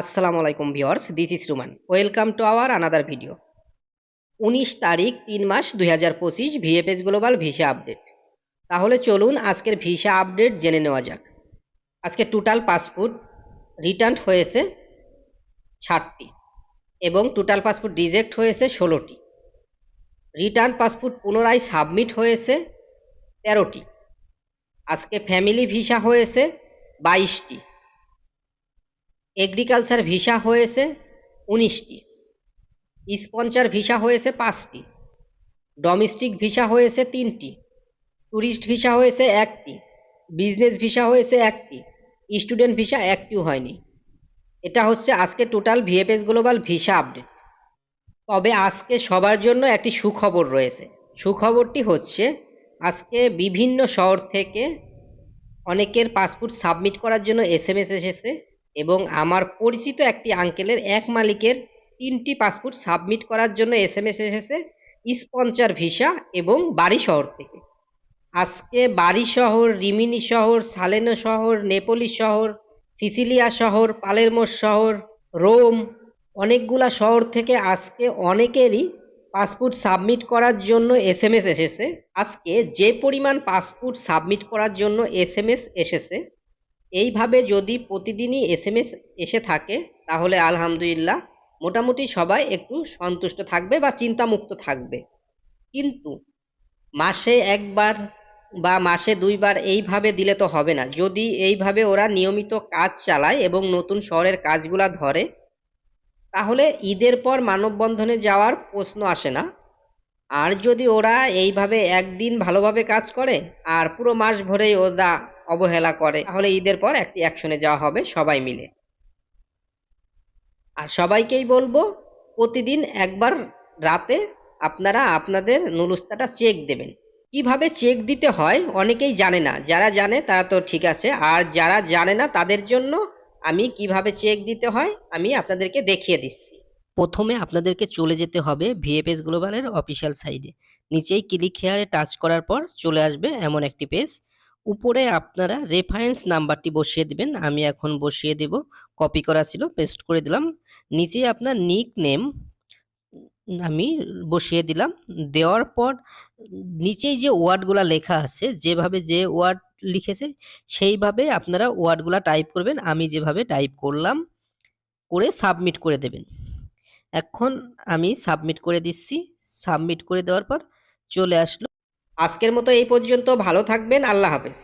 আসসালামু আলাইকুম viewers, this is Ruman. Welcome to our another video. ১৯ তারিখ ৩ মাস ২০২৫ ভিএফএস গ্লোবাল ভিসা আপডেট। তাহলে চলুন আজকের ভিসা আপডেট জেনে নেওয়া যাক। আজকে টোটাল পাসপোর্ট রিটার্ন হয়েছে ৬০টি এবং টোটাল পাসপোর্ট রিজেক্ট হয়েছে ১৬টি। রিটার্ন পাসপোর্ট পুনরায় সাবমিট হয়েছে ১৩টি। আজকে ফ্যামিলি ভিসা হয়েছে ২২টি। এগ্রিকালচার ভিসা হয়েছে ১৯টি। স্পন্সর ভিসা হয়েছে ৫টি। ডোমেস্টিক ভিসা হয়েছে ৩টি। ট্যুরিস্ট ভিসা হয়েছে ১টি। বিজনেস ভিসা হয়েছে ১টি। স্টুডেন্ট ভিসা একটিও হয়নি। এটা হচ্ছে আজকে total VFS global visa update. তবে আজকে সবার জন্য একটি সুখবর রয়েছে। সুখবরটি হচ্ছে আজকে বিভিন্ন শহর থেকে অনেকের পাসপোর্ট সাবমিট করার জন্য এসএমএস এসেছে এবং আমার পরিচিত একটি আঙ্কেলের এক মালিকের ৩টি পাসপোর্ট সাবমিট করার জন্য এসএমএস এসেছে স্পন্সর ভিসা এবং বারি শহর থেকে। আজকে বারি শহর, রিমিনি শহর, সালেনো শহর, নেপোলি শহর, সিসিলিয়া শহর, পালেরমো শহর, রোম, অনেকগুলা শহর থেকে আজকে অনেকেরই পাসপোর্ট সাবমিট করার জন্য এসএমএস এসেছে। আজকে যে পরিমাণ পাসপোর্ট সাবমিট করার জন্য এসএমএস এসেছে, এইভাবে যদি প্রতিদিনই এসএমএস এসে থাকে তাহলে আলহামদুলিল্লাহ মোটামুটি সবাই একটু সন্তুষ্ট থাকবে বা চিন্তামুক্ত থাকবে। কিন্তু মাসে একবার বা মাসে ২ বার এইভাবে দিলে তো হবে না। যদি এইভাবে ওরা নিয়মিত কাজ চালায় এবং নতুন শহরের কাজগুলা ধরে, তাহলে ঈদের পর মানববন্ধনে যাওয়ার প্রশ্ন আসে না। আর যদি ওরা এইভাবে একদিন ভালোভাবে কাজ করে আর পুরো মাস ভরেই ওরা অবহেলা করে, তাহলে ঈদের পর একটি অ্যাকশনে যাওয়া হবে সবাই মিলে। আর সবাইকেই বলবো প্রতিদিন একবার রাতে আপনারা আপনাদের নুলুস্তাটা চেক দেবেন। কিভাবে চেক দিতে হয় অনেকেই জানে না। যারা জানে তারা তো ঠিক আছে, আর যারা জানে না তাদের জন্য আমি কিভাবে চেক দিতে হয় আমি আপনাদেরকে দেখিয়ে দিচ্ছি। প্রথমে আপনাদেরকে চলে যেতে হবে ভিএফএস গ্লোবালের অফিসিয়াল সাইডে। নিচেই ক্লিক হেয়ারে টাচ করার পর চলে আসবে এমন একটি পেজ। উপরে আপনারা রেফারেন্স নাম্বারটি বসিয়ে দিবেন। আমি এখন বসিয়ে দেব। কপি করা ছিল, পেস্ট করে দিলাম। নিচে আপনার নিক নেম আমি বসিয়ে দিলাম। দেওয়ার পর নিচেই যে ওয়ার্ডগুলা লেখা আছে, যেভাবে যে ওয়ার্ড লিখেছে সেইভাবে আপনারা ওয়ার্ডগুলা টাইপ করবেন। আমি যেভাবে টাইপ করলাম, করে সাবমিট করে দেবেন। এখন আমি সাবমিট করে দিচ্ছি। সাবমিট করে দেওয়ার পর চলে আসলো। আজকের মতো এই পর্যন্ত। ভালো থাকবেন। আল্লাহ হাফেজ।